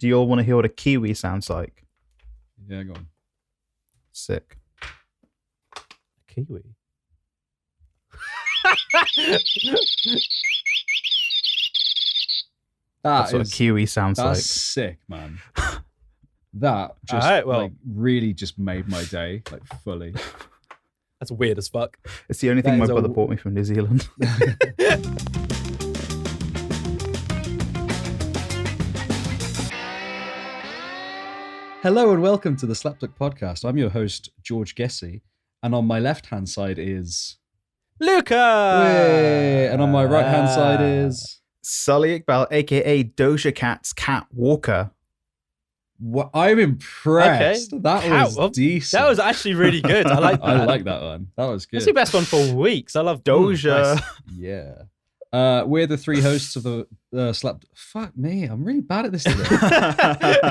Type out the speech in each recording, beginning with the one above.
Do you all want to hear what a kiwi sounds like? Yeah, go on. Sick. Kiwi. That's what a kiwi sounds like. That's sick, man. That just really just made my day, like fully. That's weird as fuck. It's the only thing my brother bought me from New Zealand. Hello and welcome to the SlapDuck podcast. I'm your host, George Gessie, and on my left-hand side is... Luca! And on my right-hand side is... Sully Iqbal, a.k.a. Doja Cat's Cat Walker. What? I'm impressed. Okay. That was decent. That was actually really good. I like that. I like that one. That was good. That's the best one for weeks. I love Doja. Nice. Yeah. We're the three hosts of the SlapDuck. Fuck me, I'm really bad at this today.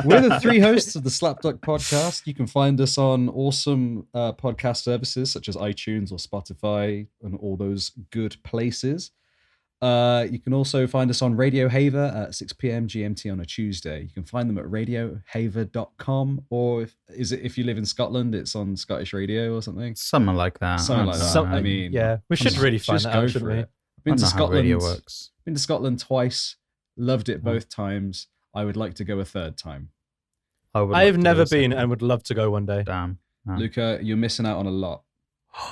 We're the three hosts of the SlapDuck podcast. You can find us on awesome podcast services such as iTunes or Spotify and all those good places. You can also find us on Radio Haver at 6 p.m. GMT on a Tuesday. You can find them at radiohaver.com, or if you live in Scotland, it's on Scottish Radio or something. Something like that. I mean, yeah, we should really find that out, shouldn't we? Been to Scotland twice. Loved it both times. I would like to go a third time. I have never been and would love to go one day. Damn. Luca, you're missing out on a lot.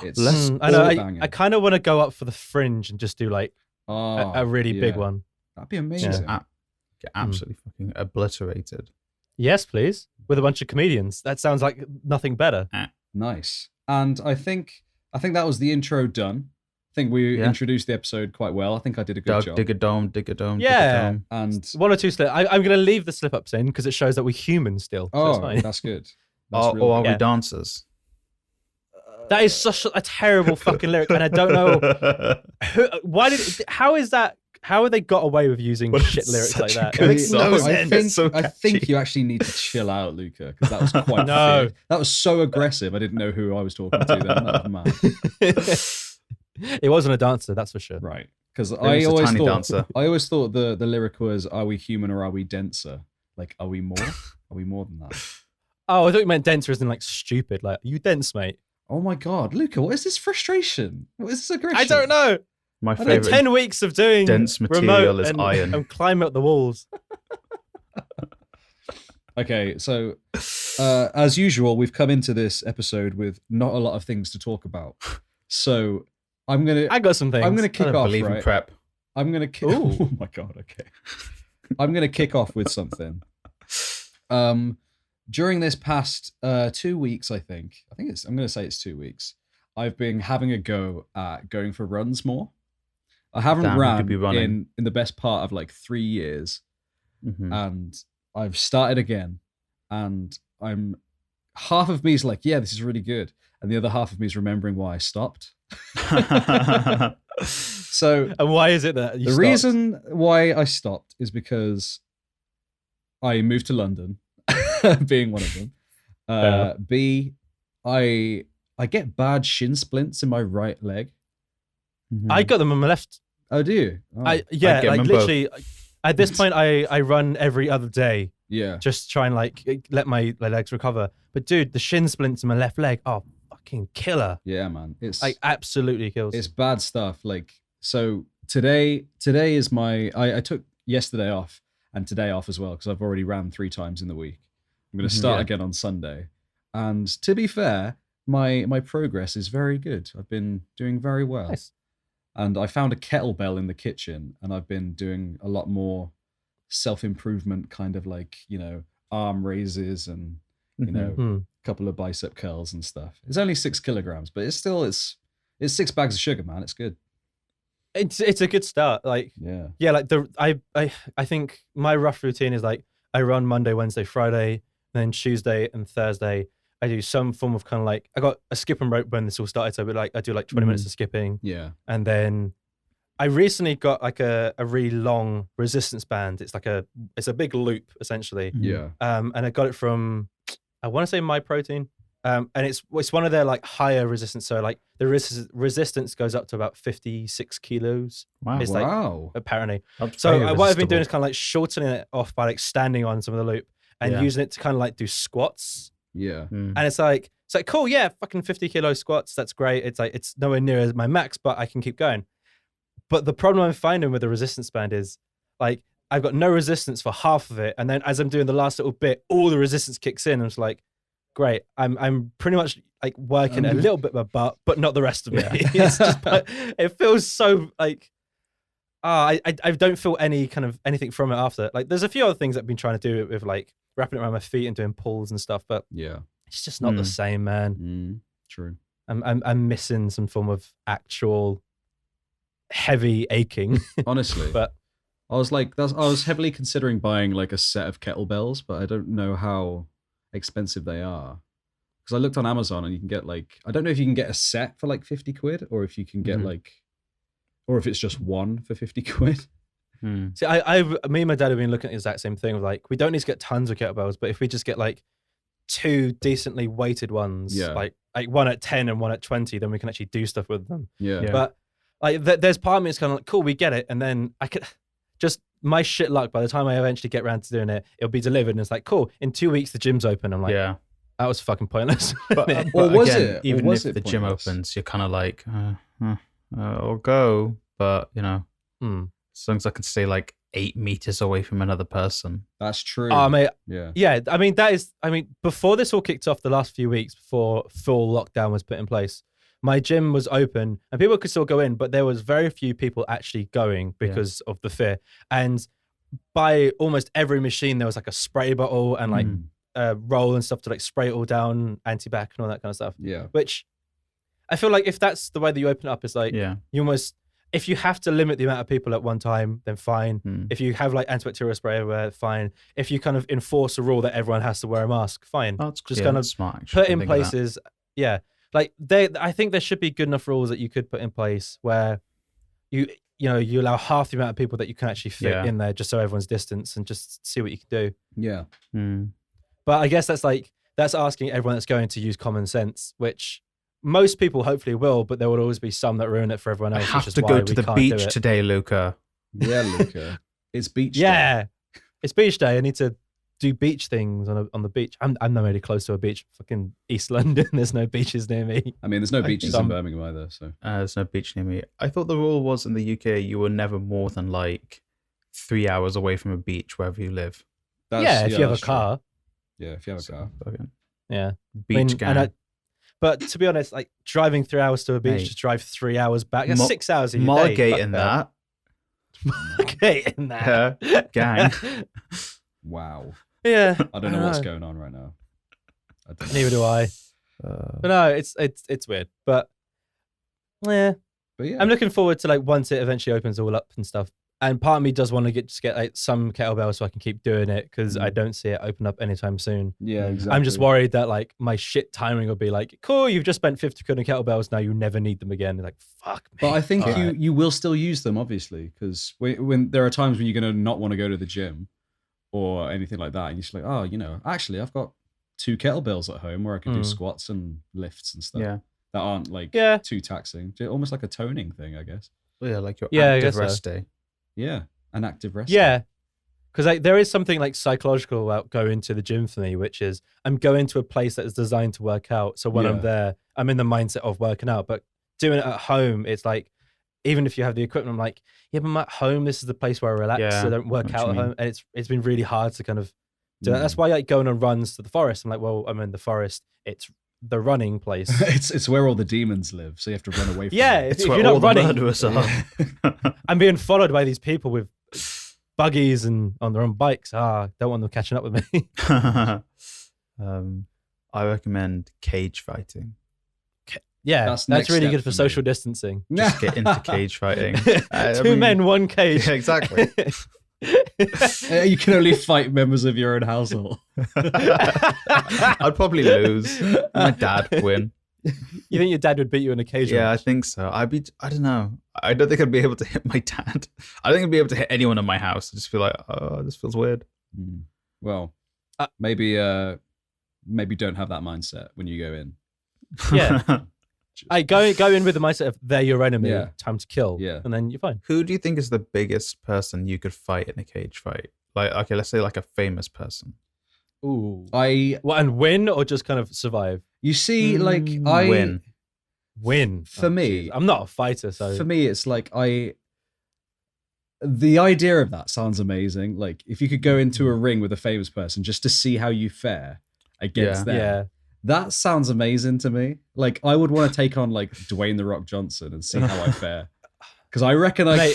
It's I know. I kind of want to go up for the Fringe and just do like a really big one. That'd be amazing. Get absolutely fucking obliterated. Yes, please. With a bunch of comedians. That sounds like nothing better. Nice. And I think that was the intro done. I think we introduced the episode quite well. I think I did a good job. Dig a dome. Yeah. And one or two slip. I'm going to leave the slip-ups in because it shows that we're human still. Oh, that's good. That's or are we dancers? That is such a terrible fucking lyric, and I don't know how have they got away with using shit lyrics like that? It makes no sense. I think you actually need to chill out, Luca, because that was quite fierce. That was so aggressive. I didn't know who I was talking to then. That was mad. It wasn't a dancer, that's for sure. Right. Because I always thought the lyric was, are we human or are we denser? Like, are we more? Are we more than that? Oh, I thought you meant denser as in like stupid. Like, are you dense, mate? Oh my God, Luca, what is this frustration? What is this aggression? I don't know. My favorite 10 weeks of doing dense material is iron. And climb up the walls. Okay, so as usual, we've come into this episode with not a lot of things to talk about. So I got some things. I'm gonna kick off. Believe in prep. I'm gonna kick. Oh my God. Okay. I'm gonna kick off with something. During this past 2 weeks, I'm gonna say it's 2 weeks. I've been having a go at going for runs more. I haven't ran in the best part of like 3 years, and I've started again. And half of me is like, yeah, this is really good, and the other half of me is remembering why I stopped. So, and why is it that you stopped? Reason why I stopped is because I moved to London, being one of them. B, I get bad shin splints in my right leg. I got them on my left. Oh, do you? Oh. Like literally, at this point, I run every other day. Yeah. Just try and like let my legs recover. But dude, the shin splints in my left leg are fucking killer. Yeah, man. It's like absolutely kills. It's bad stuff. Like, so today is I took yesterday off and today off as well because I've already ran 3 times in the week. I'm going to start again on Sunday. And to be fair, my progress is very good. I've been doing very well. Nice. And I found a kettlebell in the kitchen and I've been doing a lot more self-improvement kind of like, arm raises and, a couple of bicep curls and stuff. It's only 6 kilograms, but it's 6 bags of sugar, man. It's good. It's a good start. Like, yeah. Like I think my rough routine is like, I run Monday, Wednesday, Friday, then Tuesday and Thursday. I do some form of kind of like, I got a skip and rope when this all started. So I do like 20 minutes of skipping. Yeah. And then I recently got like a really long resistance band. It's like it's a big loop essentially. Yeah. And I got it from, I want to say My Protein. And it's one of their like higher resistance. So like the resistance goes up to about 56 kilos. Wow. It's like, apparently. That's So very what I've been doing is resistible. kind of like shortening it off by like standing on some of the loop and using it to kind of like do squats. Yeah. And it's like cool, yeah, fucking 50 kilo squats. That's great. It's like, it's nowhere near my max, but I can keep going. But the problem I'm finding with the resistance band is like, I've got no resistance for half of it. And then as I'm doing the last little bit, all the resistance kicks in. And it's like, great. I'm pretty much like working a little bit my butt, but not the rest of me. It's just, it feels so like, I don't feel any kind of anything from it after. Like there's a few other things I've been trying to do with like wrapping it around my feet and doing pulls and stuff, but it's just not the same, man. True. I'm missing some form of actual heavy aching. Honestly. But I was heavily considering buying like a set of kettlebells, but I don't know how expensive they are. Because I looked on Amazon and you can get like, I don't know if you can get a set for like 50 quid or if you can get like, or if it's just one for 50 quid. See, me and my dad have been looking at the exact same thing. Of like, we don't need to get tons of kettlebells, but if we just get like 2 decently weighted ones, like one at 10 and one at 20, then we can actually do stuff with them. Yeah. But like, there's part of me that's kind of like, cool, we get it. And then I could just, my shit luck, by the time I eventually get around to doing it, it'll be delivered. And it's like, cool, in 2 weeks, the gym's open. I'm like, that was fucking pointless. But was again, it? even Was if it the gym pointless? opens, you're kind of like, I'll go. But, you know, as long as I can stay like 8 meters away from another person. That's true. Oh, mate. Yeah. I mean, before this all kicked off the last few weeks, before full lockdown was put in place, my gym was open and people could still go in, but there was very few people actually going because of the fear. And by almost every machine, there was like a spray bottle and like a roll and stuff to like spray it all down, anti-bac and all that kind of stuff. Yeah. Which I feel like if that's the way that you open up, it's like you almost, if you have to limit the amount of people at one time, then fine. If you have like antibacterial spray everywhere, fine. If you kind of enforce a rule that everyone has to wear a mask, fine. Oh, just kind of smart, put in places. Like I think there should be good enough rules that you could put in place where you allow half the amount of people that you can actually fit in there, just so everyone's distance and just see what you can do. Yeah. But I guess that's asking everyone that's going to use common sense, which most people hopefully will, but there will always be some that ruin it for everyone else. I have to go to the beach today, Luca. Yeah, Luca. It's beach day. Yeah, it's beach day. I need to do beach things on the beach. I'm not really close to a beach. Fucking East London. There's no beaches near me. I mean, there's no beaches in Birmingham either. So there's no beach near me. I thought the rule was in the UK you were never more than like 3 hours away from a beach wherever you live. If you have a car. Yeah, if you have a car. Yeah. Beach gang. But to be honest, like driving 3 hours to a beach to drive 3 hours back, that's 6 hours a day. Margate that. Margate in that. Gang. Wow. Yeah. I don't know what's going on right now. Neither do I. But no, it's weird. But yeah. I'm looking forward to like once it eventually opens all up and stuff. And part of me does want to get like some kettlebells so I can keep doing it because I don't see it open up anytime soon. Yeah, exactly. I'm just worried that like my shit timing will be like, cool, you've just spent 50 quid on kettlebells, now you never need them again. Like, fuck me. But I think you will still use them, obviously, because when there are times when you're going to not want to go to the gym or anything like that, and you're just like, oh, actually, I've got 2 kettlebells at home where I can do squats and lifts and stuff that aren't like too taxing. Almost like a toning thing, I guess. Yeah, like your active rest day. Yeah, an active rest. Yeah, because like there is something like psychological about going to the gym for me, which is I'm going to a place that is designed to work out. So when I'm there, I'm in the mindset of working out. But doing it at home, it's like even if you have the equipment, I'm like, yeah, but I'm at home. This is the place where I relax. So I don't work out at home, and it's been really hard to kind of do that. That's why like going on runs to the forest. I'm like, well, I'm in the forest. It's the running place. it's where all the demons live, so you have to run away from them. It's if where you're all not the running, murderers are. I'm being followed by these people with buggies and on their own bikes. Don't want them catching up with me. I recommend cage fighting. That's really good for social distancing. Just get into cage fighting. Two men, one cage. Yeah, exactly. You can only fight members of your own household. I'd probably lose. My dad would win. You think your dad would beat you in a cage? Yeah, I think so. I don't know. I don't think I'd be able to hit my dad. I don't think I'd be able to hit anyone in my house. I just feel like, oh, this feels weird. Well, maybe don't have that mindset when you go in. Yeah. I go in with the mindset of they're your enemy, time to kill, and then you're fine. Who do you think is the biggest person you could fight in a cage fight? Like, okay, let's say like a famous person. Ooh, and win or just kind of survive? You see, like win. For me, I'm not a fighter, so for me, it's like the idea of that sounds amazing. Like if you could go into a ring with a famous person just to see how you fare against them. That sounds amazing to me. Like I would want to take on like Dwayne The Rock Johnson and see how I fare. Because I reckon I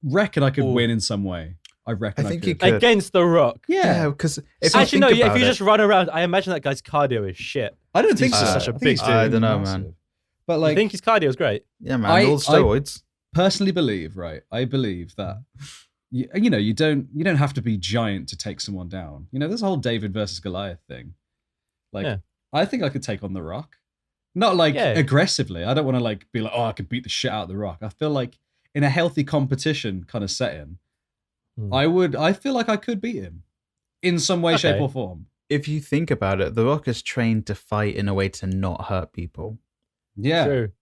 reckon I could win in some way. I think you could. Against The Rock. Yeah, because if you just run around, I imagine that guy's cardio is shit. I don't think so. Such a big dude. I don't know, man. But like, you think his cardio is great? Yeah, man. All steroids. Personally believe, right? I believe that you don't have to be giant to take someone down. You know, there's a whole David versus Goliath thing. Like, I think I could take on The Rock. Not like aggressively. I don't want to like be like, oh, I could beat the shit out of The Rock. I feel like in a healthy competition kind of setting, I feel like I could beat him in some way, shape, or form. If you think about it, The Rock is trained to fight in a way to not hurt people. Yeah. True.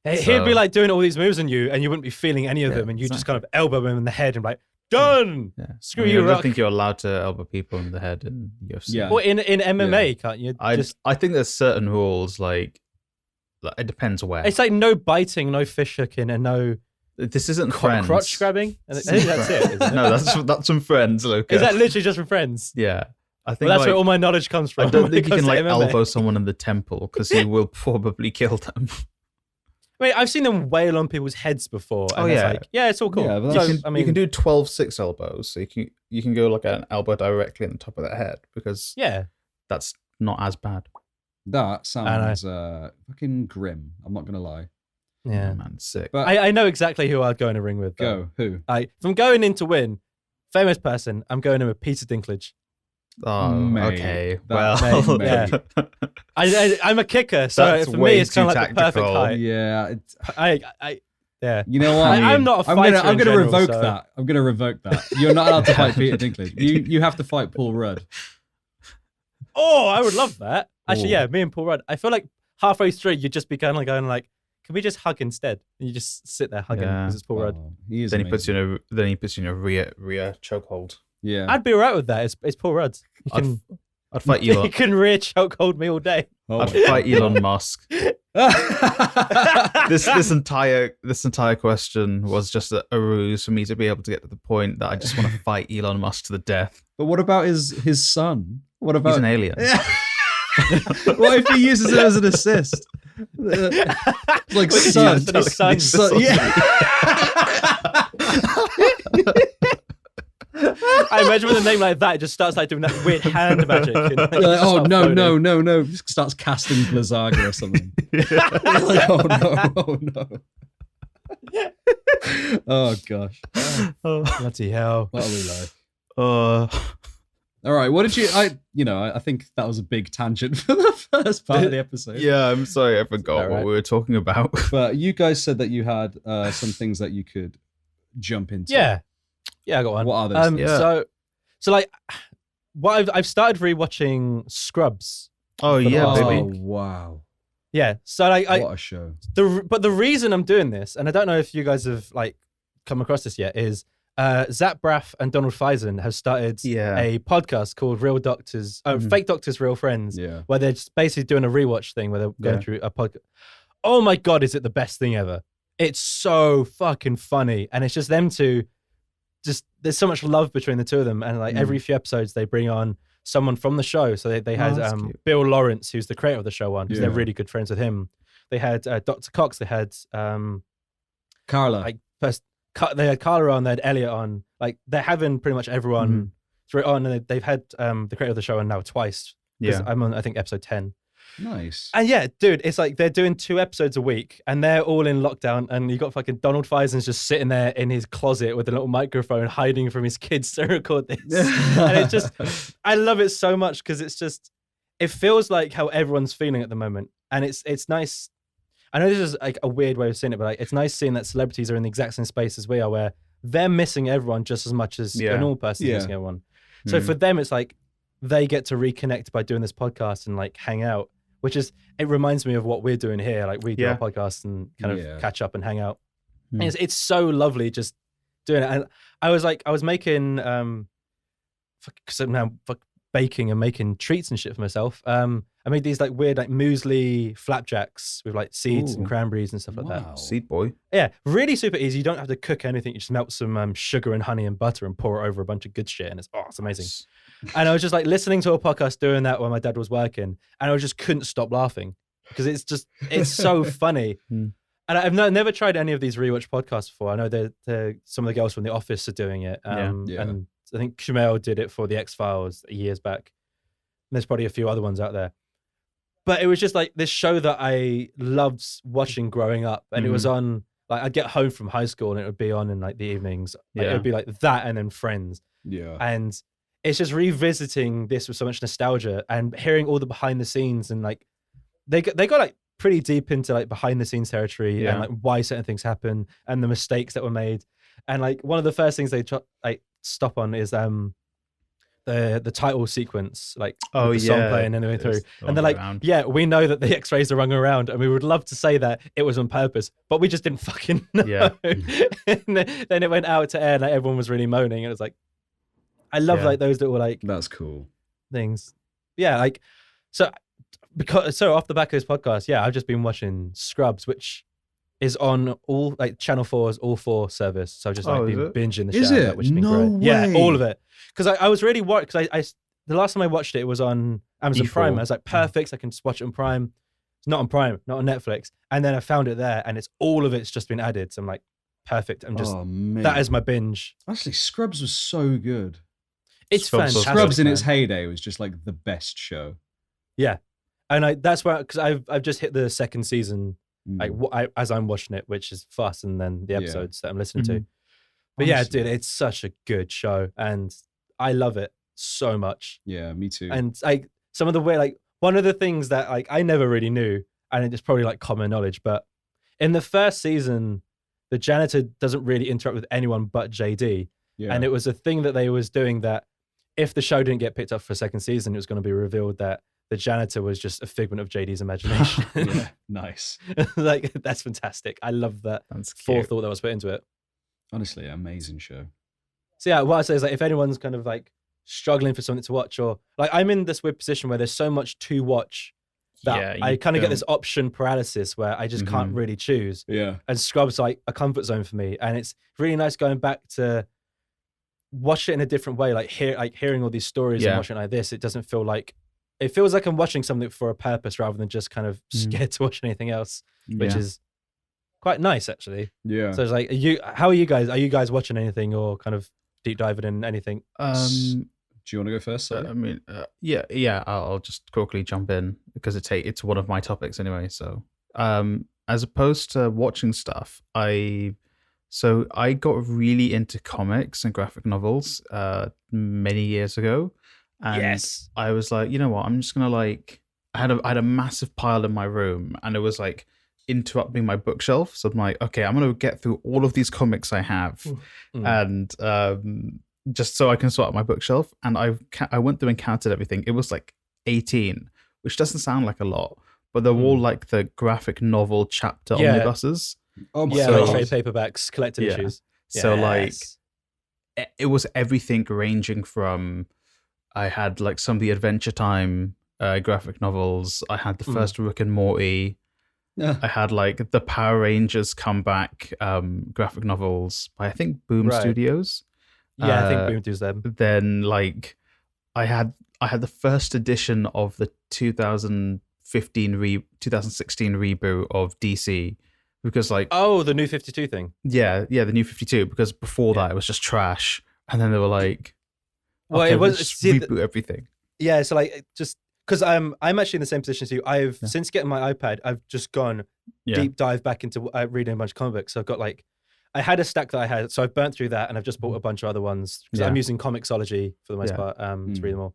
He'd be like doing all these moves on you, and you wouldn't be feeling any of them, and you just kind of elbow him in the head and be like, done! Yeah. Screw you, Rock. I don't think you're allowed to elbow people in the head in UFC. Yeah. Well, in MMA, can't you? I think there's certain rules, like it depends where. It's like no biting, no fish hooking, and no... This isn't Friends. Crotch grabbing? I think that's it, isn't it? No, that's from Friends, Luca. Is that literally just from Friends? Yeah. I think that's where all my knowledge comes from. I don't think you can like elbow someone in the temple because he will probably kill them. I mean, I've seen them wail on people's heads before. And it's all cool. Yeah, you can do 12-6 elbows. So you can go like an elbow directly on the top of their head because that's not as bad. That sounds fucking grim. I'm not gonna lie. Yeah, oh, man, sick. But I know exactly who I'd go in a ring with. Go who? If I'm going in to win, famous person, I'm going in with Peter Dinklage. Oh, mate, okay. I'm a kicker, so for me it's kind of like the perfect height. Yeah, yeah. You know what? I'm not a fighter. I'm going to revoke that. I'm going to revoke that. You're not allowed to fight Peter Dinklage. You have to fight Paul Rudd. Oh, I would love that. Actually, me and Paul Rudd. I feel like halfway through you'd just be kind of going like, can we just hug instead? And you just sit there hugging because it's Paul Rudd. Then he puts you in a rear chokehold. Yeah, I'd be alright with that. It's Paul Rudd. I'd fight Elon. He can rear chokehold me all day. I'd fight Elon Musk. This entire question was just a ruse for me to be able to get to the point that I just want to fight Elon Musk to the death. But what about his son? What about he's an alien? What if he uses it as an assist? Like son. Yeah. I imagine with a name like that, it just starts like doing that weird hand magic. And, like, oh no! Just starts casting Blizzaga or something. Like, oh no! Oh gosh! Bloody hell! What are we like? All right. What did you? I think that was a big tangent for the first part of the episode. Yeah, I'm sorry, I forgot what we were talking about. But you guys said that you had some things that you could jump into. Yeah, I got one. What are those? So like, what I've started rewatching Scrubs. Oh yeah, baby! Oh wow. Yeah. So like, what a show. But the reason I'm doing this, and I don't know if you guys have like come across this yet, is Zach Braff and Donald Faison have started a podcast called Real Doctors, Fake Doctors, Real Friends, where they're just basically doing a rewatch thing where they're going through a podcast. Oh my God, is it the best thing ever? It's so fucking funny. And it's just them two, there's so much love between the two of them. And like every few episodes, they bring on someone from the show. So they had Bill Lawrence, who's the creator of the show, on, because they're really good friends with him. They had Dr. Cox, they had Carla. They had Carla on, they had Elliot on. Like, they're having pretty much everyone through it on. And they've had the creator of the show on now twice. Yeah. I'm on, I think, episode 10. Nice. And yeah, dude, it's like they're doing 2 episodes a week and they're all in lockdown. And you got fucking Donald Faison's just sitting there in his closet with a little microphone hiding from his kids to record this. And it's just, I love it so much because it's just, it feels like how everyone's feeling at the moment. And it's nice. I know this is like a weird way of saying it, but like, it's nice seeing that celebrities are in the exact same space as we are, where they're missing everyone just as much as a normal person is missing everyone. So for them, it's like they get to reconnect by doing this podcast and like hang out, which is, it reminds me of what we're doing here. Like we do our podcast and kind of catch up and hang out. And it's so lovely just doing it. And I was making, baking and making treats and shit for myself. I made these like weird like muesli flapjacks with like seeds and cranberries and stuff like that. Seed boy. Yeah, really super easy. You don't have to cook anything. You just melt some sugar and honey and butter and pour it over a bunch of good shit, and it's amazing. And I was just like listening to a podcast doing that when my dad was working, and I just couldn't stop laughing because it's so funny. And I've never tried any of these rewatch podcasts before. I know that some of the girls from The Office are doing it, and I think Kumail did it for The X-Files years back. And there's probably a few other ones out there. But it was just like this show that I loved watching growing up. And it was on, like, I'd get home from high school and it would be on in like the evenings. Like, it would be like that and then Friends. Yeah. And it's just revisiting this with so much nostalgia and hearing all the behind the scenes, and like they got like pretty deep into like behind the scenes territory and like why certain things happen and the mistakes that were made. And like one of the first things they stop on is the title sequence, like the song playing and everything through, and they're like, we know that the X-rays are rung around, and we would love to say that it was on purpose, but we just didn't fucking know. And then it went out to air, and like, everyone was really moaning, and it was like, I love like those little like that's cool things. Like so off the back of this podcast, I've just been watching Scrubs, which is on all like Channel 4's All 4 service. So I've just like been binging the show, which has been great. Way. Yeah, all of it. Because I was really worried, because I the last time I watched it was on Amazon Prime. I was like, perfect, I can just watch it on Prime. It's not on Prime, not on Netflix. And then I found it there, and all of it's just been added. So I'm like, perfect. I'm just that is my binge. Actually, Scrubs was so good. It's fantastic. Scrubs in its heyday was just like the best show. Yeah, and that's why, because I've just hit the second season. Like as I'm watching it, which is fast, and then the episodes that I'm listening to. But honestly, dude, it's such a good show, and I love it so much. Yeah, me too. And like some of the way, like one of the things that like I never really knew, and it's probably like common knowledge, but in the first season, the janitor doesn't really interact with anyone but JD. Yeah. And it was a thing that they was doing, that if the show didn't get picked up for a second season, it was going to be revealed that the janitor was just a figment of JD's imagination. Yeah, nice. Like, that's fantastic. I love that forethought that was put into it. Honestly, amazing show. So yeah, what I say is, like, if anyone's kind of like struggling for something to watch, or like I'm in this weird position where there's so much to watch that I kind of get this option paralysis where I just can't really choose. Yeah. And Scrubs like a comfort zone for me, and it's really nice going back to watch it in a different way. Like hearing all these stories and watching it like this, it doesn't feel like. It feels like I'm watching something for a purpose rather than just kind of scared to watch anything else, which is quite nice, actually. Yeah. So it's like, how are you guys? Are you guys watching anything or kind of deep diving in anything? Do you want to go first? I mean, I'll just quickly jump in because it's one of my topics anyway. So, as opposed to watching stuff, I got really into comics and graphic novels many years ago. And I was like, you know what? I'm just gonna like. I had a massive pile in my room, and it was like interrupting my bookshelf. So I'm like, okay, I'm gonna get through all of these comics I have, and just so I can sort out my bookshelf. And I went through and counted everything. It was like 18, which doesn't sound like a lot, but they're all like the graphic novel chapter omnibuses. Oh my God. Like trade paperbacks, collected issues. So like, it was everything ranging from. I had like some of the Adventure Time graphic novels. I had the first Rick and Morty. I had like the Power Rangers comeback graphic novels by, I think, Boom Studios. Yeah, I think Boom does them. Then like I had the first edition of the 2016 reboot of DC, because like the New 52 thing. Yeah, the New 52, because before that it was just trash, and then they were like. Well, okay, it was just reboot everything. Yeah, so like just because I'm actually in the same position as you. I've since getting my iPad, I've just gone deep dive back into reading a bunch of comic books. So I've got like, I had a stack that I had, so I've burnt through that, and I've just bought a bunch of other ones because I'm using Comixology for the most part to read them all.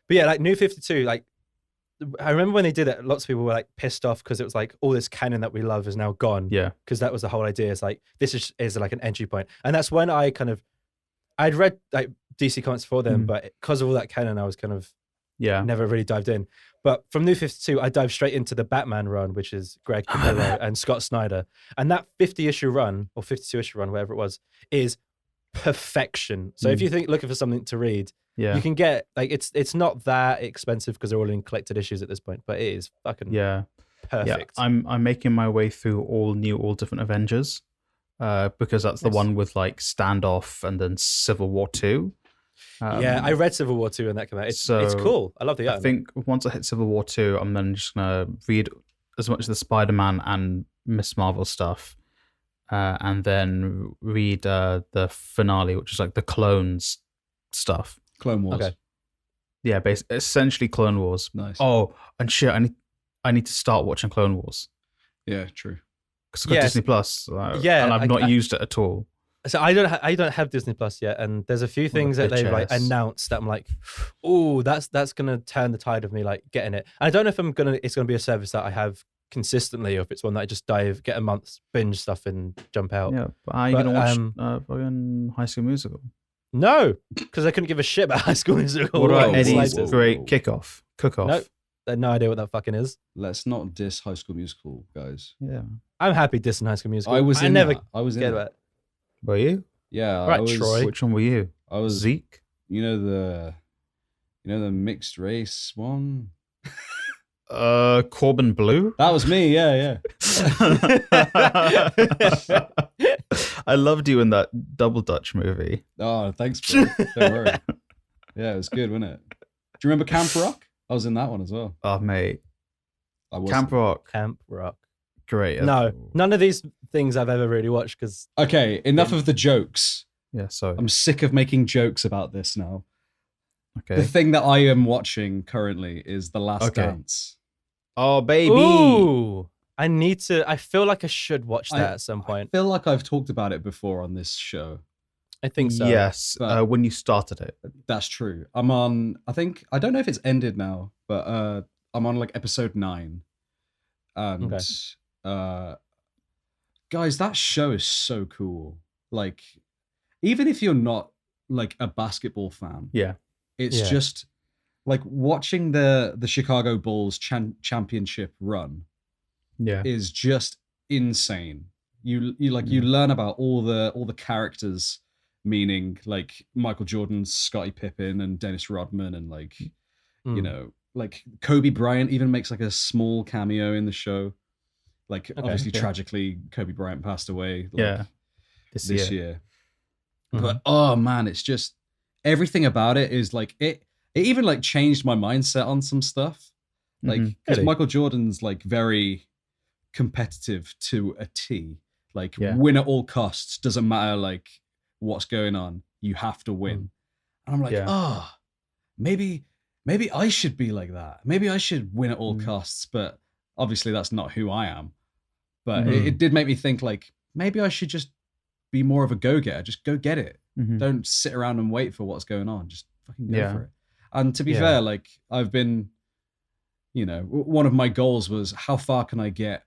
But yeah, like New 52, like I remember when they did it, lots of people were like pissed off because it was like all this canon that we love is now gone. Yeah, because that was the whole idea. It's like this is like an entry point, and that's when I'd read like DC comics before them, but because of all that canon, I was kind of Yeah. Never really dived in. But from New 52, I dived straight into the Batman run, which is Greg Capullo and Scott Snyder. And that 50-issue run, or 52-issue run, whatever it was, is perfection. So if you think looking for something to read, you can get, like, it's not that expensive because they're all in collected issues at this point, but it is fucking perfect. Yeah. I'm making my way through all different Avengers, because that's the one with like Standoff and then Civil War 2. I read Civil War 2 and that came out. It's cool. I love the art. I think once I hit Civil War 2, I'm then just gonna read as much of the Spider-Man and Miss Marvel stuff, and then read the finale, which is like the clones stuff. Clone Wars. Okay. Yeah, essentially Clone Wars. Nice. Oh, and shit, I need to start watching Clone Wars. Yeah, true. Because I've got Disney Plus, and I've not used it at all. So I don't have Disney Plus yet, and there's a few things that they've like announced that I'm like, oh, that's gonna turn the tide of me like getting it. And I don't know if it's gonna be a service that I have consistently, or if it's one that I just get a month's binge stuff and jump out. Yeah, but are you gonna watch fucking High School Musical? No, because I couldn't give a shit about High School Musical. What about Eddie's great cook-off? Nope, I had no idea what that fucking is. Let's not diss High School Musical, guys. Yeah, I'm happy dissing High School Musical. I was in never that. I was in get that. it. Were you? Yeah, right, I was, Troy. Which one were you? I was Zeke. You know the mixed race one. Corbin Blue. That was me. Yeah. I loved you in that Double Dutch movie. Oh, thanks, bro. Don't worry. Yeah, it was good, wasn't it? Do you remember Camp Rock? I was in that one as well. Oh, mate. I was. Camp Rock. Great. No, none of these things I've ever really watched because. Okay, enough of the jokes. Yeah, sorry. I'm sick of making jokes about this now. Okay. The thing that I am watching currently is The Last Dance. Oh, baby. Ooh, I feel like I should watch that at some point. I feel like I've talked about it before on this show. I think so. Yes, when you started it. That's true. I'm on, I don't know if it's ended now, but I'm on like episode 9. And guys, that show is so cool. Like, even if you're not like a basketball fan, it's just like watching the Chicago Bulls championship run is just insane. You learn about all the characters, meaning like Michael Jordan, Scottie Pippen, and Dennis Rodman, and like you know, like Kobe Bryant even makes like a small cameo in the show. Like obviously tragically Kobe Bryant passed away this year. But oh man, it's just everything about it is like it even like changed my mindset on some stuff. Like because Michael Jordan's like very competitive to a T. Like win at all costs, doesn't matter like what's going on, you have to win. And I'm like, maybe I should be like that. Maybe I should win at all costs, but obviously that's not who I am. But it did make me think like maybe I should just be more of a go-getter. Just go get it. Don't sit around and wait for what's going on. Just fucking go for it. And to be fair, like I've been, you know, one of my goals was how far can I get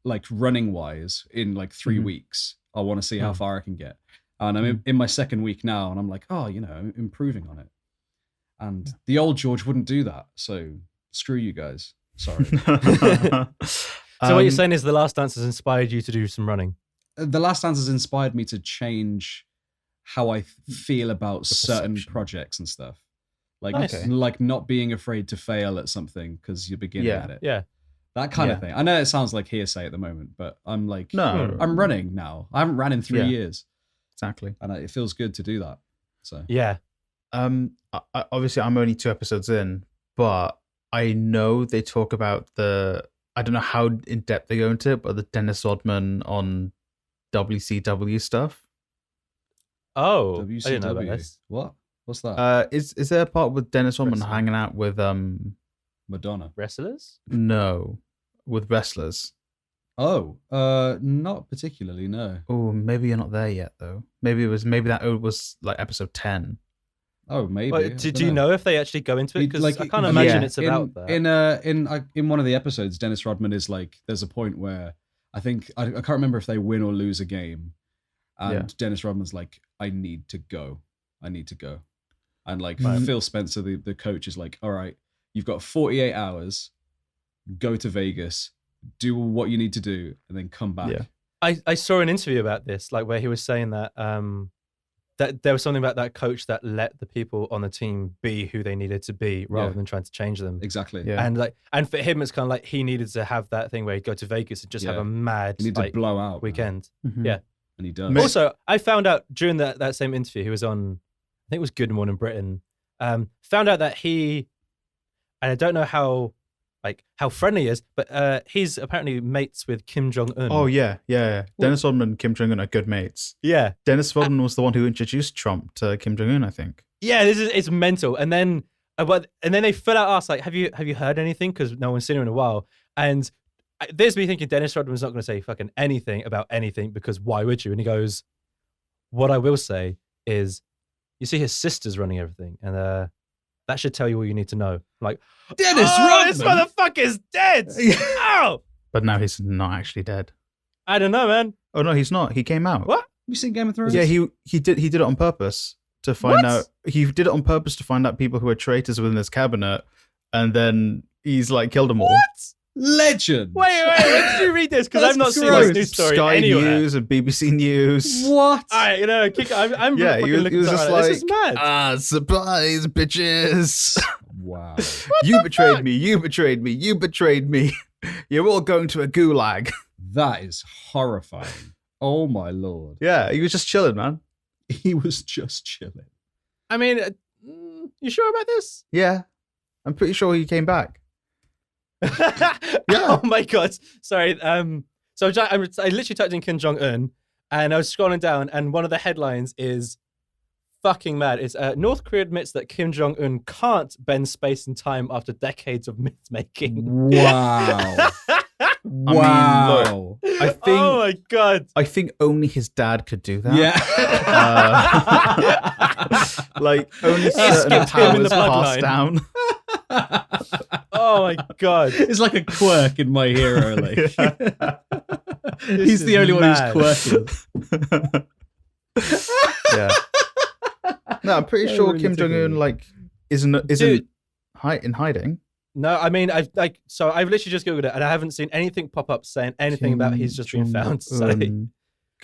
like running wise in like 3 weeks. I want to see how far I can get. And I'm in my second week now and I'm like, oh, you know, I'm improving on it. And the old George wouldn't do that. So screw you guys. Sorry. So what you're saying is The Last Dance has inspired you to do some running? The Last Dance has inspired me to change how I feel about certain projects and stuff. Like, like not being afraid to fail at something because you're beginning at it. Yeah. That kind of thing. I know it sounds like hearsay at the moment, but I'm like, no, I'm running now. I haven't ran in 3 years. Exactly. And it feels good to do that. So yeah. Obviously I'm only 2 episodes in, but I know they talk about I don't know how in depth they go into it, but the Dennis Rodman on WCW stuff. Oh, WCW. I didn't know about this. What? What's that? Is there a part with Dennis Rodman hanging out with Madonna? Wrestlers? No, with wrestlers. Oh, not particularly. No. Oh, maybe you're not there yet though. Maybe that was like episode 10. Oh, maybe. Well, do you know if they actually go into it? Because like, I can't imagine it's about that. In one of the episodes, Dennis Rodman is like, there's a point where I think I can't remember if they win or lose a game, and Dennis Rodman's like, I need to go. And like Phil Spencer, the coach, is like, all right, you've got 48 hours, go to Vegas, do what you need to do, and then come back. Yeah. I saw an interview about this, like where he was saying that that there was something about that coach that let the people on the team be who they needed to be rather than trying to change them. Exactly. Yeah. And for him, it's kind of like he needed to have that thing where he'd go to Vegas and just have a mad you need to blow out weekend. Mm-hmm. Yeah. And he does. Also, I found out during that same interview, he was on, I think it was Good Morning Britain, found out that he, and I don't know how friendly he is, but he's apparently mates with Kim Jong-un. Oh, yeah. Dennis Rodman and Kim Jong-un are good mates. Yeah. Dennis Rodman was the one who introduced Trump to Kim Jong-un, I think. Yeah, it's mental. And then they flat out asked, like, have you heard anything? Because no one's seen him in a while. And there's me thinking Dennis Rodman's not going to say fucking anything about anything because why would you? And he goes, what I will say is, you see his sister's running everything, and that should tell you all you need to know. Like, Dennis Rodman? This motherfucker's dead! Ow! But now he's not actually dead. I don't know, man. Oh, no, he's not. He came out. What? You seen Game of Thrones? Yeah, he did it on purpose to find out. He did it on purpose to find out people who were traitors within his cabinet, and then he's like killed them all. What? Legend. Wait, where did you read this? Because I've not seen this news story Sky anywhere. News and BBC News. What? I'm Yeah, fucking he was looking just at like, this is mad. Surprise, bitches. Wow. You betrayed me. You betrayed me. You betrayed me. You're all going to a gulag. That is horrifying. Oh my lord. Yeah, he was just chilling, man. He was just chilling. I mean, you sure about this? Yeah, I'm pretty sure he came back. Oh my god! Sorry. So I literally typed in Kim Jong Un, and I was scrolling down, and one of the headlines is fucking mad. It's North Korea admits that Kim Jong Un can't bend space and time after decades of myth making. Wow. Wow. I think. Oh my god! I think only his dad could do that. Yeah. Like only certain powers passed down. Oh my god! It's like a quirk in My Hero. Like he's the only mad. one who's quirky. Yeah. No, I'm pretty sure Kim Jong Un like isn't in hiding. No, I mean I've literally just googled it and I haven't seen anything pop up saying anything about he's just been found. So,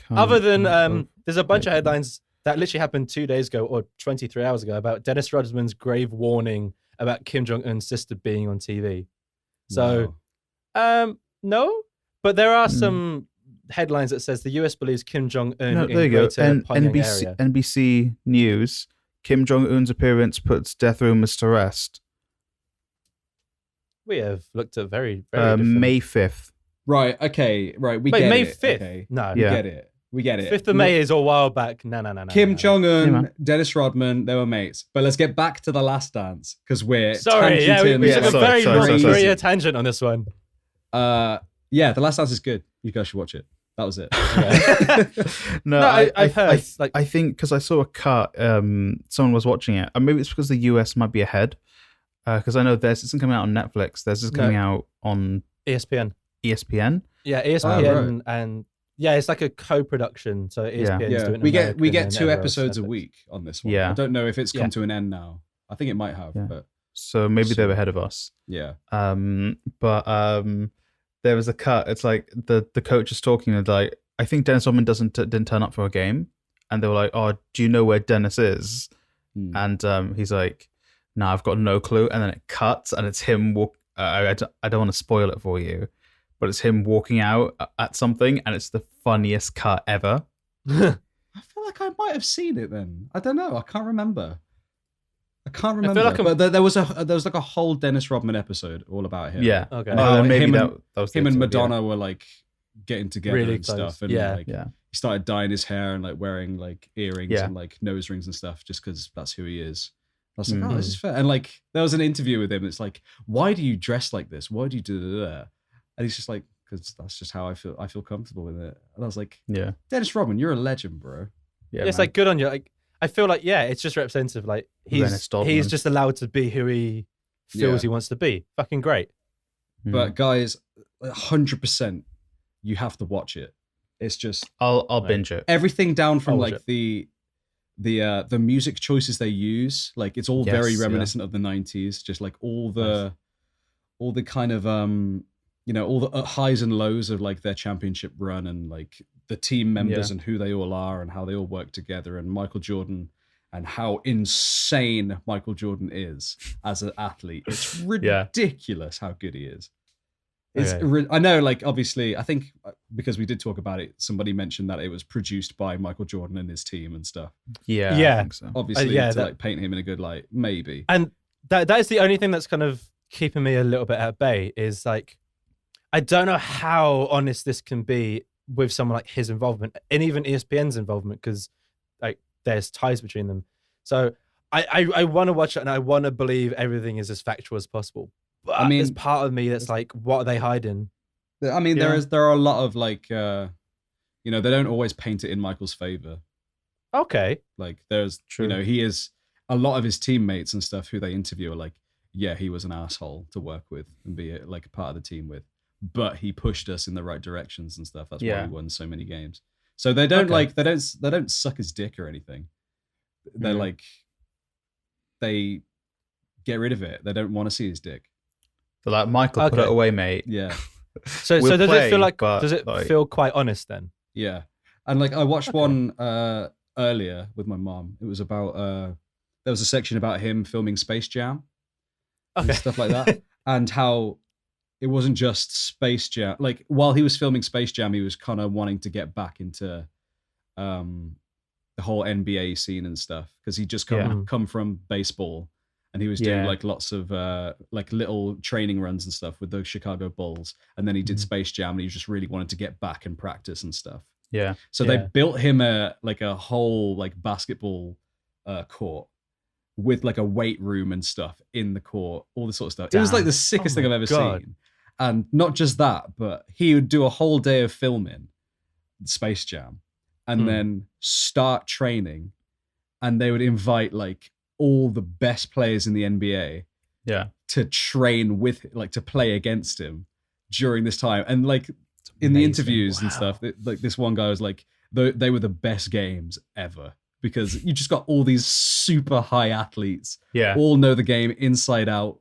other than there's a bunch of headlines that literally happened 2 days ago or 23 hours ago about Dennis Rodman's grave warning about Kim Jong Un's sister being on TV. So, no, but there are some headlines that says the US believes Kim Jong Un No, in there you go. Greater Pyongyang area. NBC News. Kim Jong Un's appearance puts death rumors to rest. We have looked at very different. May 5th. Right. Okay. Right. We Wait, get May it. 5th? Okay. No. We Yeah. get it. We get it. 5th of May is a while back. No. Kim Jong Un, Yeah, man. Dennis Rodman, they were mates. But let's get back to The Last Dance because we're Sorry, yeah, we tangenting- took a sorry, very sorry, North sorry. Korea tangent on this one. Yeah, The Last Dance is good. You guys should watch it. That was it. No, I've heard. I think because I saw a cut, someone was watching it. And maybe it's because the US might be ahead. Because I know theirs isn't coming out on Netflix. Theirs is coming out on ESPN. ESPN. Yeah, ESPN right. and yeah, it's like a co-production. So ESPN is doing we American get and 2 everywhere else episodes a Netflix. week on this one. Yeah. I don't know if it's come Yeah. to an end now. I think it might have, Yeah. but So maybe they're ahead of us. yeah. But there was a cut. It's like the coach is talking and like, I think Dennis Rodman didn't turn up for a game, and they were like, "Oh, do you know where Dennis is?" And he's like, "No, I've got no clue." And then it cuts, and it's him I don't want to spoil it for you, but it's him walking out at something, and it's the funniest cut ever. I feel like I might have seen it then. I don't know. I can't remember. like but there was like a whole Dennis Rodman episode all about him. Yeah. Okay. And Oh, how then maybe him that and was the episode, Madonna were like getting together Really and close. stuff, and Yeah. like Yeah. he started dyeing his hair and like wearing like earrings Yeah. and like nose rings and stuff just because that's who he is. I was like, Mhm. oh, this is fair. And like there was an interview with him. It's like, why do you dress like this? Why do you do that? And he's just like, because that's just how I feel. I feel comfortable with it. And I was like, Yeah. Dennis Rodman, you're a legend, bro. Yeah. It's man. like good on you. Like I feel like it's just representative. Like Dennis Rodman. he's just allowed to be who he feels Yeah. he wants to be. Fucking great. But guys, 100%, you have to watch it. It's just I'll binge it. everything down from I'll watch like it. the the music choices they use, like it's all very Yes, reminiscent of the 90s, just like all the kind of all the highs and lows of like their championship run, and like the team members and who they all are and how they all work together, and Michael Jordan and how insane Michael Jordan is as an athlete. It's ridiculous how good he is. I know, like, obviously, I think because we did talk about it, somebody mentioned that it was produced by Michael Jordan and his team and stuff. Yeah, I think so. Obviously, to like paint him in a good light, maybe. And that is the only thing that's kind of keeping me a little bit at bay, is like, I don't know how honest this can be with someone like his involvement, and even ESPN's involvement, because like there's ties between them. So I want to watch it, and I want to believe everything is as factual as possible. But I mean, there's part of me that's like, what are they hiding? I mean, there are a lot of like, they don't always paint it in Michael's favor. Okay. Like there's, he is, a lot of his teammates and stuff who they interview are like, yeah, he was an asshole to work with and be like a part of the team with, but he pushed us in the right directions and stuff. That's why we won so many games. So they don't they don't suck his dick or anything. They're like, they get rid of it. They don't want to see his dick. They're like, Michael, put it away, mate. Yeah. So does it feel like, feel quite honest then? Yeah. And like I watched one earlier with my mom. It was about there was a section about him filming Space Jam and stuff like that. And how it wasn't just Space Jam. Like while he was filming Space Jam, he was kind of wanting to get back into the whole NBA scene and stuff, because he just come from baseball. And he was doing like lots of like little training runs and stuff with the Chicago Bulls. And then he did Space Jam, and he just really wanted to get back and practice and stuff. Yeah. So they built him a whole like basketball court with like a weight room and stuff in the court, all this sort of stuff. It was like the sickest thing I've ever seen. And not just that, but he would do a whole day of filming Space Jam and then start training, and they would invite like all the best players in the NBA to train with, like to play against him during this time. And like in the interviews and stuff, like this one guy was like, they were the best games ever, because you just got all these super high athletes, all know the game inside out,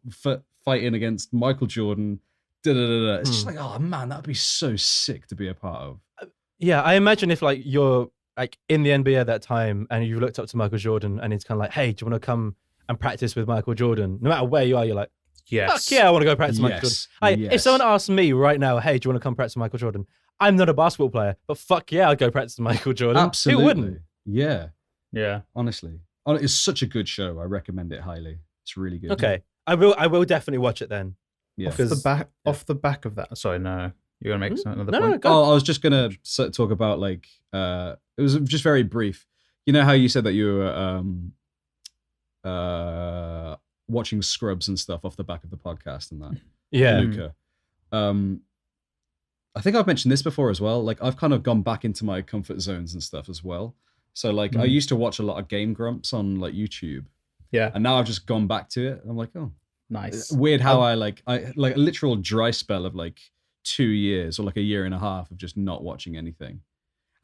fighting against Michael Jordan. It's just like, oh man, that'd be so sick to be a part of. Yeah, I imagine if like you're like in the NBA at that time and you looked up to Michael Jordan and he's kind of like, hey, do you want to come and practice with Michael Jordan? No matter where you are, you're like, yes, fuck yeah, I want to go practice with Michael Jordan. If someone asked me right now, hey, do you want to come practice with Michael Jordan? I'm not a basketball player, but fuck yeah, I'd go practice with Michael Jordan. Absolutely. Who wouldn't? Yeah. Yeah. Honestly. It's such a good show. I recommend it highly. It's really good. Okay. I will definitely watch it then. Yeah. Off the back of that. Sorry, no. You're going to make another point? No, go. I was just going to talk about like, it was just very brief. You know how you said that you were watching Scrubs and stuff off the back of the podcast and that? Yeah. Luca. I think I've mentioned this before as well. Like I've kind of gone back into my comfort zones and stuff as well. So like I used to watch a lot of Game Grumps on like YouTube. Yeah. And now I've just gone back to it. I'm like, oh, nice. Weird how I like a literal dry spell of like 2 years or like a year and a half of just not watching anything.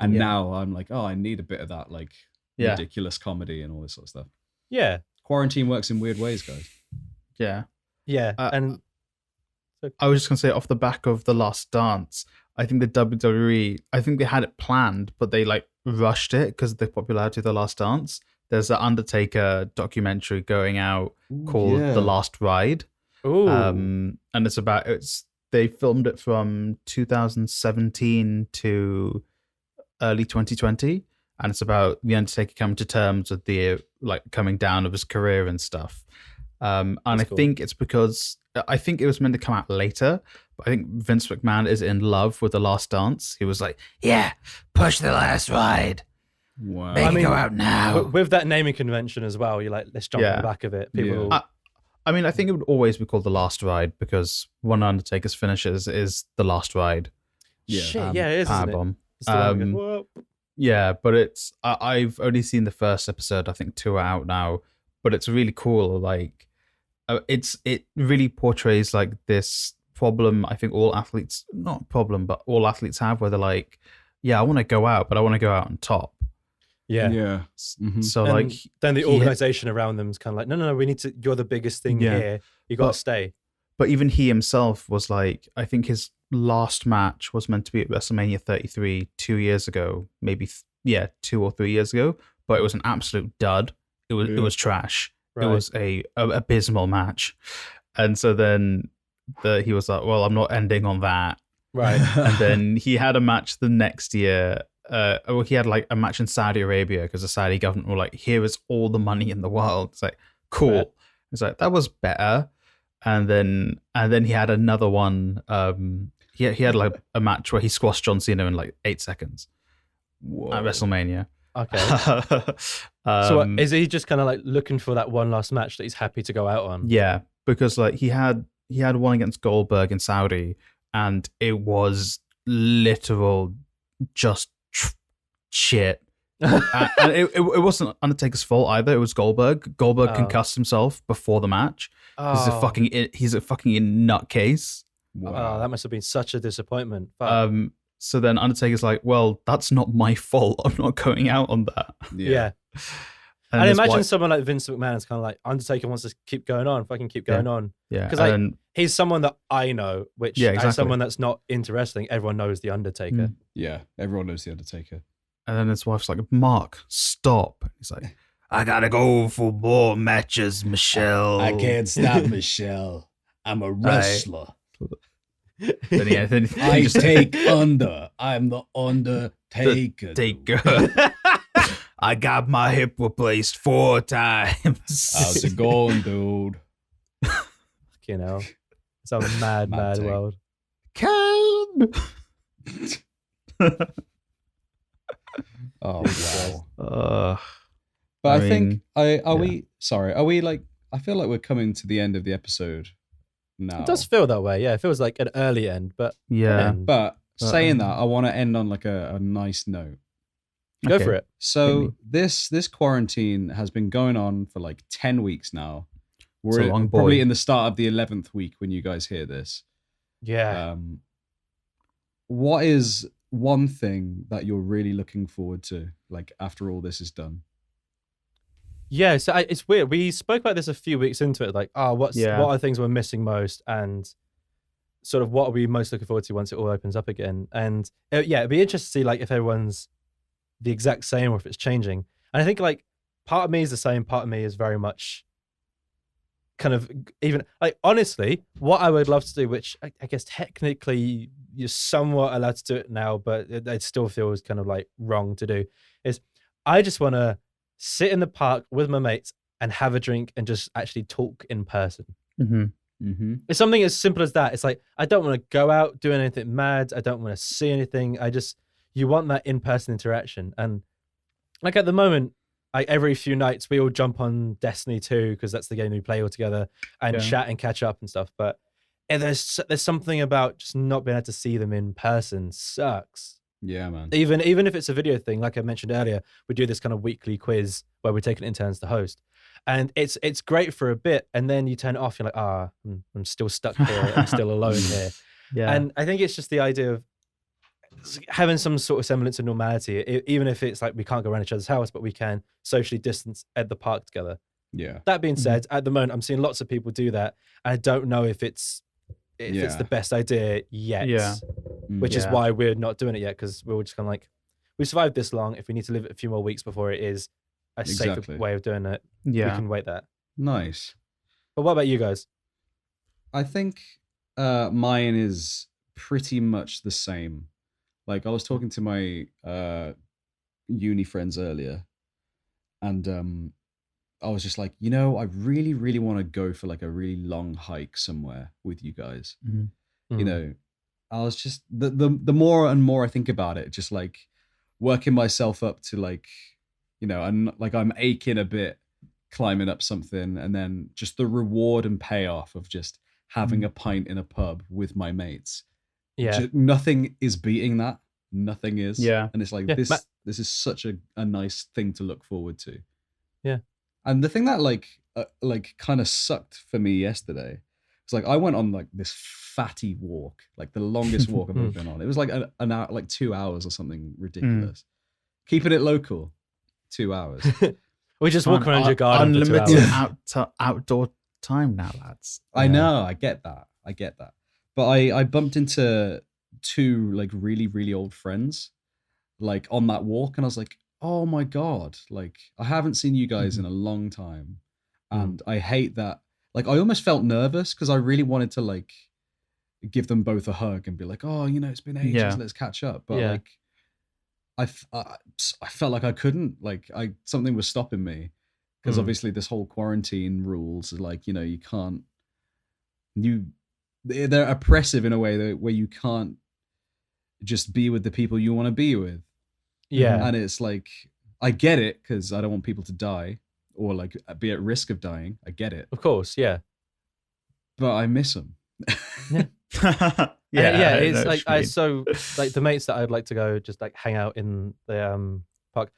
And now I'm like, oh, I need a bit of that like ridiculous comedy and all this sort of stuff. Yeah. Quarantine works in weird ways, guys. Yeah. Yeah. And I was just going to say, off the back of The Last Dance, I think the WWE, I think they had it planned, but they like rushed it because of the popularity of The Last Dance. There's an Undertaker documentary going out called The Last Ride. Ooh. And they filmed it from 2017 to early 2020. And it's about the Undertaker coming to terms with the like coming down of his career and stuff. And I think it's because I think it was meant to come out later, but I think Vince McMahon is in love with The Last Dance. He was like, yeah, push the last ride. Wow. Make it go out now. With that naming convention as well, you're like, let's jump on the back of it. People. I mean, I think it would always be called The Last Ride because one of Undertaker's finishes is The Last Ride. Yeah. Shit, it is, isn't it? Yeah, but it's I've only seen the first episode. I think 2 are out now, but it's really cool. Like, it really portrays like this problem. I think all athletes, not problem, but all athletes have, where they're like, yeah, I want to go out, but I want to go out on top. Yeah. Yeah. Mm-hmm. So And like then the he- organization around them is kind of like, no, we need to. You're the biggest thing Yeah. here. You got to But- stay. But even he himself was like, I think his last match was meant to be at WrestleMania 33 2 years ago, maybe 2 or 3 years ago. But it was an absolute dud. It was trash. Right. It was a abysmal match, and so then he was like, well, I'm not ending on that. Right. And then he had a match the next year. He had like a match in Saudi Arabia because the Saudi government were like, here is all the money in the world. It's like, cool. Right. It's like, that was better. And then he had another one. He had like a match where he squashed John Cena in like 8 seconds at WrestleMania. Okay. So So is he just kind of like looking for that one last match that he's happy to go out on? Yeah, because like he had one against Goldberg in Saudi, and it was literal just shit. And it wasn't Undertaker's fault either. It was Goldberg. Goldberg concussed himself before the match. Oh. He's a fucking nutcase. Oh, that must have been such a disappointment. Fuck. So then Undertaker's like, well, that's not my fault. I'm not going out on that. Yeah. And I his imagine wife- someone like Vince McMahon is kind of like, Undertaker wants to keep going on, fucking keep going on. Yeah, Because and like, then- he's someone that I know, which Yeah, as exactly. someone that's not into wrestling, everyone knows The Undertaker. Yeah, everyone knows The Undertaker. And then his wife's like, Mark, stop. He's like, I gotta go for more matches, Michelle. I can't stop, Michelle. I'm a wrestler. Then he I just take under. I'm the Undertaker. Taker. I got my hip replaced 4 times. How's it going, dude? You know, it's a mad take. world. Can. Oh wow. I But I mean, think are we like, I feel like we're coming to the end of the episode now. It does feel that way. Yeah, it feels like an early end, but yeah. end. But saying that, I want to end on like a nice note. Go Okay. for it. So this quarantine has been going on for like 10 weeks now. We're It's a long probably boy. in the start of the 11th week when you guys hear this. Yeah. What is one thing that you're really looking forward to, like after all this is done? Yeah, so it's weird. We spoke about this a few weeks into it, like, what are things we're missing most, and sort of what are we most looking forward to once it all opens up again. And it'd be interesting to see like if everyone's the exact same or if it's changing. And I think like part of me is the same, part of me is very much kind of even like honestly, what I would love to do, which I guess technically you're somewhat allowed to do it now, but it still feels kind of like wrong to do, is I just want to sit in the park with my mates and have a drink and just actually talk in person. Mm-hmm. Mm-hmm. It's something as simple as that. It's like, I don't want to go out doing anything mad. I don't want to see anything. You want that in-person interaction. And like at the moment, every few nights we all jump on Destiny 2 because that's the game we play all together and chat and catch up and stuff. But there's something about just not being able to see them in person sucks. Yeah, man. Even if it's a video thing, like I mentioned earlier, we do this kind of weekly quiz where we're taking interns to host. And it's great for a bit, and then you turn it off. You're like, I'm still stuck here. I'm still alone here. Yeah. And I think it's just the idea of having some sort of semblance of normality, even if it's like we can't go around each other's house, but we can socially distance at the park together. Yeah. That being said, at the moment, I'm seeing lots of people do that. And I don't know if it's the best idea yet. Yeah. Which is why we're not doing it yet, because we're just kind of like, we survived this long. If we need to live it a few more weeks before it is a safer way of doing it, we can wait that. Nice. But what about you guys? I think mine is pretty much the same. Like I was talking to my uni friends earlier, and I was just like, I really, really want to go for like a really long hike somewhere with you guys. Mm-hmm. I was just the more and more I think about it, just like working myself up to like, and like I'm aching a bit climbing up something, and then just the reward and payoff of just having a pint in a pub with my mates. Yeah. Nothing is beating that. Nothing is. Yeah. And it's like this is such a nice thing to look forward to. Yeah. And the thing that like kind of sucked for me yesterday was like I went on like this fatty walk, like the longest walk I've ever been on. It was like an hour, like 2 hours or something ridiculous. Keeping it local. 2 hours. We just walk around your garden for 2 unlimited hours. outdoor time now, lads. I know, I get that. But I bumped into 2 like really, really old friends like on that walk, and I was like, oh my God, like I haven't seen you guys in a long time. And I hate that. Like I almost felt nervous because I really wanted to like give them both a hug and be like, oh, it's been ages, let's catch up. But like I felt like I couldn't, like something was stopping me because obviously this whole quarantine rules are like, you can't, they're oppressive in a way where you can't just be with the people you want to be with. Yeah. And it's like, I get it because I don't want people to die or like be at risk of dying. I get it. Of course, yeah. But I miss them. It's like like the mates that I'd like to go just like hang out in the park.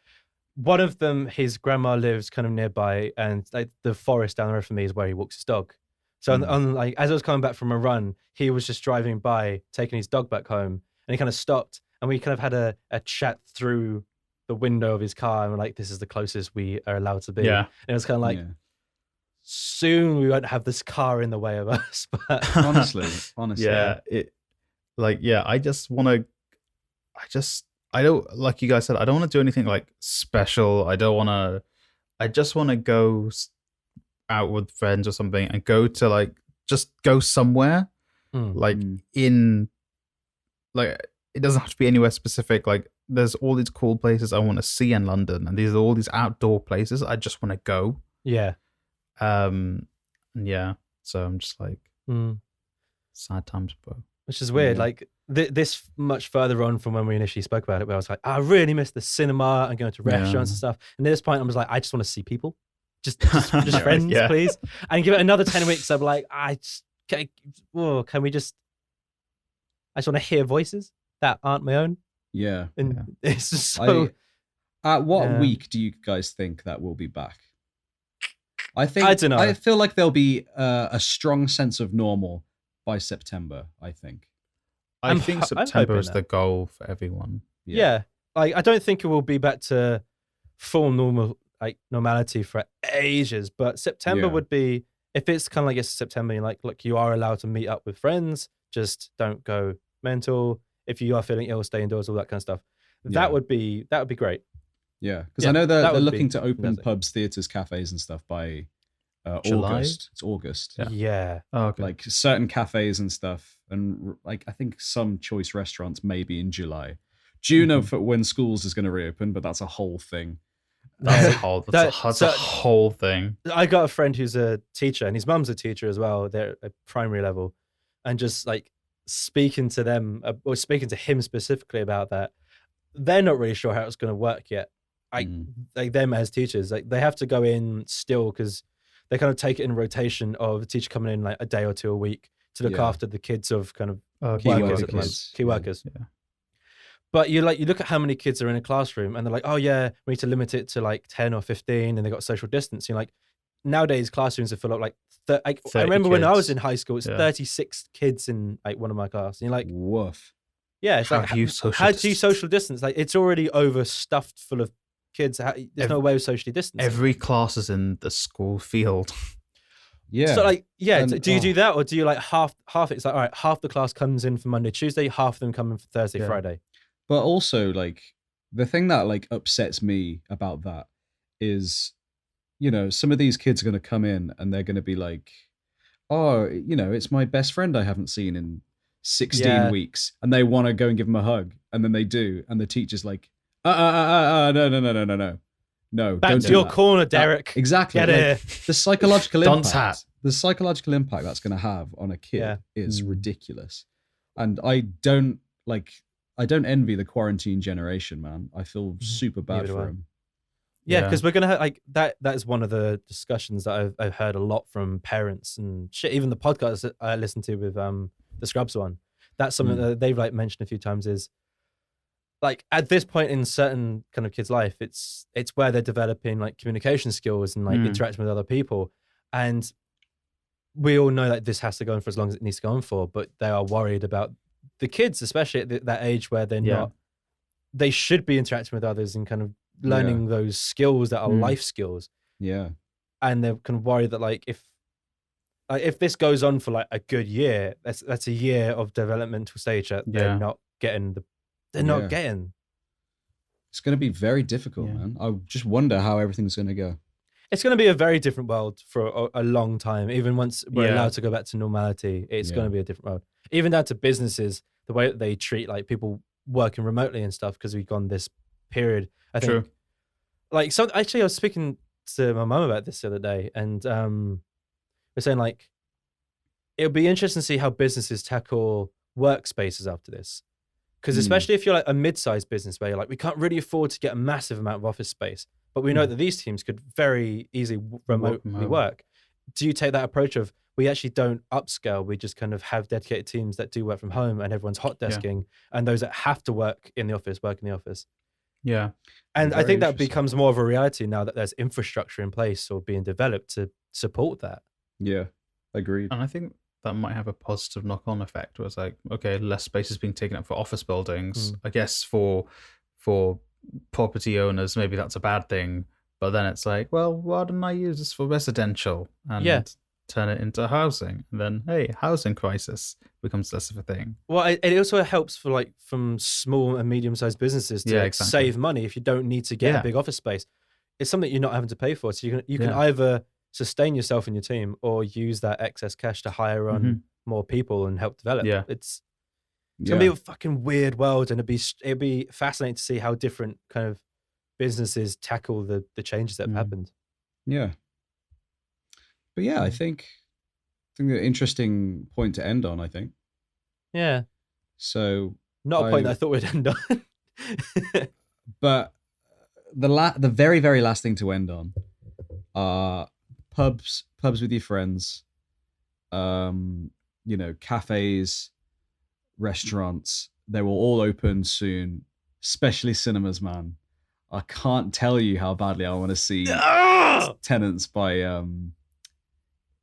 One of them, his grandma lives kind of nearby, and like the forest down the road from me is where he walks his dog. So on like as I was coming back from a run, he was just driving by, taking his dog back home, and he kind of stopped, and we kind of had a chat through the window of his car, and we're like, this is the closest we are allowed to be. Yeah. And it was kind of like, soon we won't have this car in the way of us. But honestly. Yeah. I don't, like you guys said, I don't want to do anything like special. I just want to go out with friends or something and go to like, just go somewhere in like, it doesn't have to be anywhere specific. Like there's all these cool places I want to see in London, and these are all these outdoor places I just want to go. Yeah. Yeah. So I'm just like, sad times, bro. Which is weird. Like this much further on from when we initially spoke about it, where I was like, I really miss the cinema and going to restaurants and stuff. And at this point, I was like, I just want to see people, just friends, please. And give it another 10 weeks. I'm like, can we just? I just want to hear voices that aren't my own. Yeah. And it's just so. At what week do you guys think that we'll be back? I don't know. I feel like there'll be a strong sense of normal by September. I think. I think September is the goal for everyone. Yeah. Like I don't think it will be back to full normality for ages, but September would be, if it's kind of like it's September, you're like, look, you are allowed to meet up with friends, just don't go mental. If you are feeling ill, stay indoors, all that kind of stuff. That would be great. Yeah, because I know they're looking to open pubs, theaters, cafes, and stuff by August. It's August. Yeah. Oh, okay. Like certain cafes and stuff, and like I think some choice restaurants maybe in July. June for when schools is going to reopen, but that's a whole thing. That's a whole thing. I got a friend who's a teacher, and his mum's a teacher as well. They're at primary level, and just like speaking to them or speaking to him specifically about that, they're not really sure how it's going to work yet. Like them as teachers, like they have to go in still because they kind of take it in rotation of the teacher coming in like a day or two a week to look after the kids of kind of key workers. Yeah. But you look at how many kids are in a classroom, and they're like, oh yeah, we need to limit it to like 10 or 15, and they got social distance. You're like, nowadays classrooms are full of like, I remember when I was in high school, it's 36 kids in like one of my classes. And you're like, woof. Yeah, it's like, how do you social distance? Like it's already overstuffed full of kids. There's no way of socially distancing. Every class is in the school field. Yeah. So like, do you do that, or do you like half it? It's like, all right, half the class comes in for Monday, Tuesday, half of them come in for Thursday, Friday. But also like the thing that like upsets me about that is, some of these kids are going to come in and they're going to be like, oh, it's my best friend I haven't seen in 16 weeks, and they want to go and give him a hug, and then they do, and the teacher's like, no, back don't to do your that. corner, Derek. Exactly. Get here. The psychological impact. The psychological impact that's going to have on a kid is ridiculous, and I don't envy the quarantine generation, man. I feel super bad for them. Yeah, because we're gonna have like that. That is one of the discussions that I've heard a lot from parents and shit. Even the podcast that I listened to with the Scrubs one. That's something that they've like mentioned a few times. Is like at this point in certain kind of kids' life, it's where they're developing like communication skills and like interacting with other people. And we all know that this has to go on for as long as it needs to go on for, but they are worried about the kids, especially at that age where they're not. They should be interacting with others and kind of learning those skills that are life skills. Yeah. And they're kind of worried that like if this goes on for like a good year, that's a year of developmental stage that they're not getting. Not getting. It's going to be very difficult, man. I just wonder how everything's going to go. It's going to be a very different world for a long time. Even once we're allowed to go back to normality, it's going to be a different world. Even down to businesses, the way that they treat like people working remotely and stuff, because we've gone this period. I think, like, actually, I was speaking to my mum about this the other day, and we're saying like it'll be interesting to see how businesses tackle workspaces after this. Because especially if you're like a mid-sized business where you're like, we can't really afford to get a massive amount of office space, but we know that these teams could very easily remotely work. Do you take that approach of we actually don't upscale, we just kind of have dedicated teams that do work from home and everyone's hot desking, and those that have to work in the office? Yeah. And I think that becomes more of a reality now that there's infrastructure in place or being developed to support that. Yeah, agreed. And I think that might have a positive knock-on effect where it's like, okay, less space is being taken up for office buildings. I guess for property owners, maybe that's a bad thing. But then it's like, well, why don't I use this for residential and turn it into housing? And then, hey, housing crisis becomes less of a thing. Well, it also helps for like from small and medium-sized businesses to save money if you don't need to get a big office space. It's something you're not having to pay for. So you can either sustain yourself and your team or use that excess cash to hire on more people and help develop. It's gonna be a fucking weird world, and it'd be fascinating to see how different kind of businesses tackle the changes that have happened. Yeah. But yeah, I think an interesting point to end on, I think. Yeah. So not a point that I thought we'd end on. But the very, very last thing to end on are pubs with your friends, cafes, restaurants. They will all open soon, especially cinemas, man. I can't tell you how badly I want to see Tenants by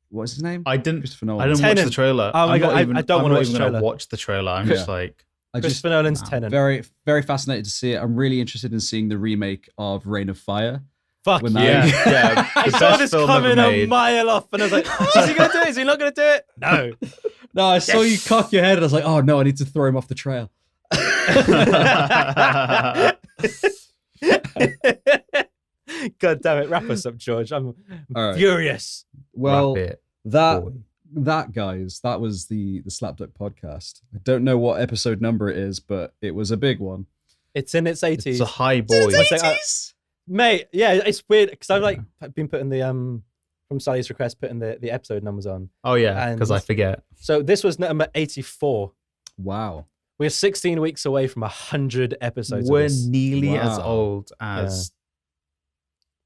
what's his name? I didn't watch Tenet. the trailer. Oh my God, I don't want to watch the trailer. Watch the trailer. I'm just like, Christopher Nolan's Tenet. Very, very fascinated to see it. I'm really interested in seeing the remake of Reign of Fire. Fuck yeah. I saw this coming a mile off, and I was like, is he going to do it? Is he not going to do it? No. No, I saw you cock your head, and I was like, oh no, I need to throw him off the trail. God damn it. Wrap us up, George. I'm furious. Well, that guys, that was the SlapDuck podcast. I don't know what episode number it is, but it was a big one. It's in its 80s. It's a high boy. Mate, yeah, it's weird because I've like been putting the from Sally's request, putting the episode numbers on. Oh yeah, because I forget. So this was number 84. Wow. We're 16 weeks away from 100 episodes. We're nearly as old as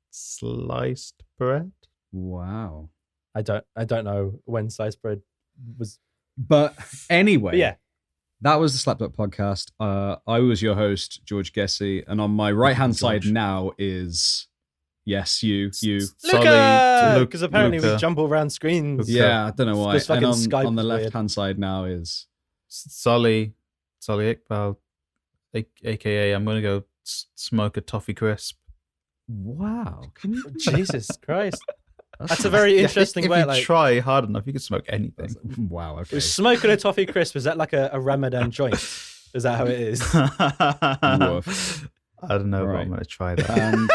sliced bread. Wow. I don't know when sliced bread was. But anyway, yeah. That was the SlapDuck podcast. I was your host, George Gessie, and on my right-hand side now is, yes, you. Luca! Because apparently we jump all around screens. Yeah, I don't know why. And on the left-hand side now is... Sully Iqbal, a.k.a. I'm going to go smoke a toffee crisp. Wow. Jesus Christ. That's a very interesting way. If you try hard enough, you can smoke anything. Wow. Okay. Smoking a toffee crisp, is that like a Ramadan joint? Is that how it is? Woof. I don't know, but I'm going to try that. And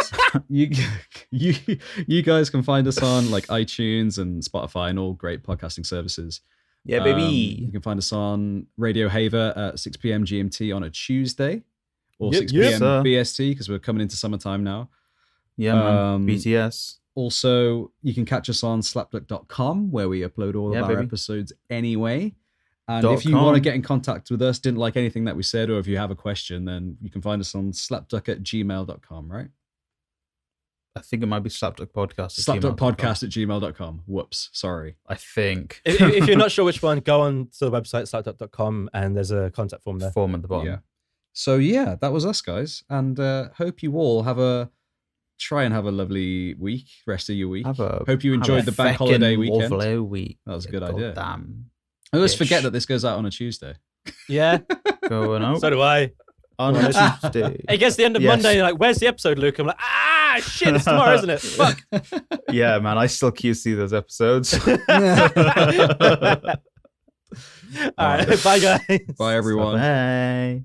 you guys can find us on like iTunes and Spotify and all great podcasting services. Yeah, baby. You can find us on Radio Haver at 6 p.m. GMT on a Tuesday or 6 p.m. BST because we're coming into summertime now. Yeah, man. BTS. Also, you can catch us on slapduck.com where we upload all of our episodes anyway. And if you want to get in contact with us, didn't like anything that we said, or if you have a question, then you can find us on slapduck@gmail.com, right? I think it might be slapduckpodcast. Slapduckpodcast@gmail.com. Whoops, sorry. I think. If you're not sure which one, go on to the website slapduck.com and there's a contact form there. Form at the bottom. Yeah. So yeah, that was us, guys. And hope you all try and have a lovely week, rest of your week. Hope you enjoyed the bank holiday weekend. Week. That was a good idea. Damn. I always forget that this goes out on a Tuesday. Yeah. Going out. So do I. On Well, Tuesday. It gets the end of Yes. Monday, you're like, where's the episode, Luke? I'm like, shit, it's tomorrow, isn't it? Fuck. Yeah, man, I still QC those episodes. All right, bye, guys. Bye, everyone. Bye.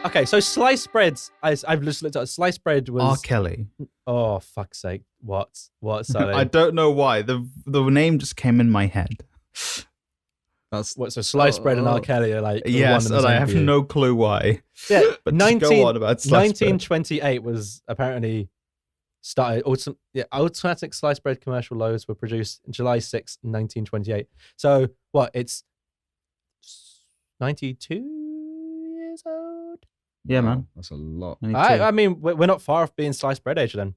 Okay, so sliced breads. I've just looked at sliced bread was. R. Kelly. Oh, fuck's sake. What? Sorry. I don't know why. The name just came in my head. That's What, so sliced bread and R. Kelly are like. Yes, and I have no clue why. Yeah, But just go on about sliced bread. 1928 was apparently started. Automatic sliced bread commercial loaves were produced July 6, 1928. So what? It's 92 years old. Yeah, man. That's a lot. Me too. I mean, we're not far off being sliced bread age then.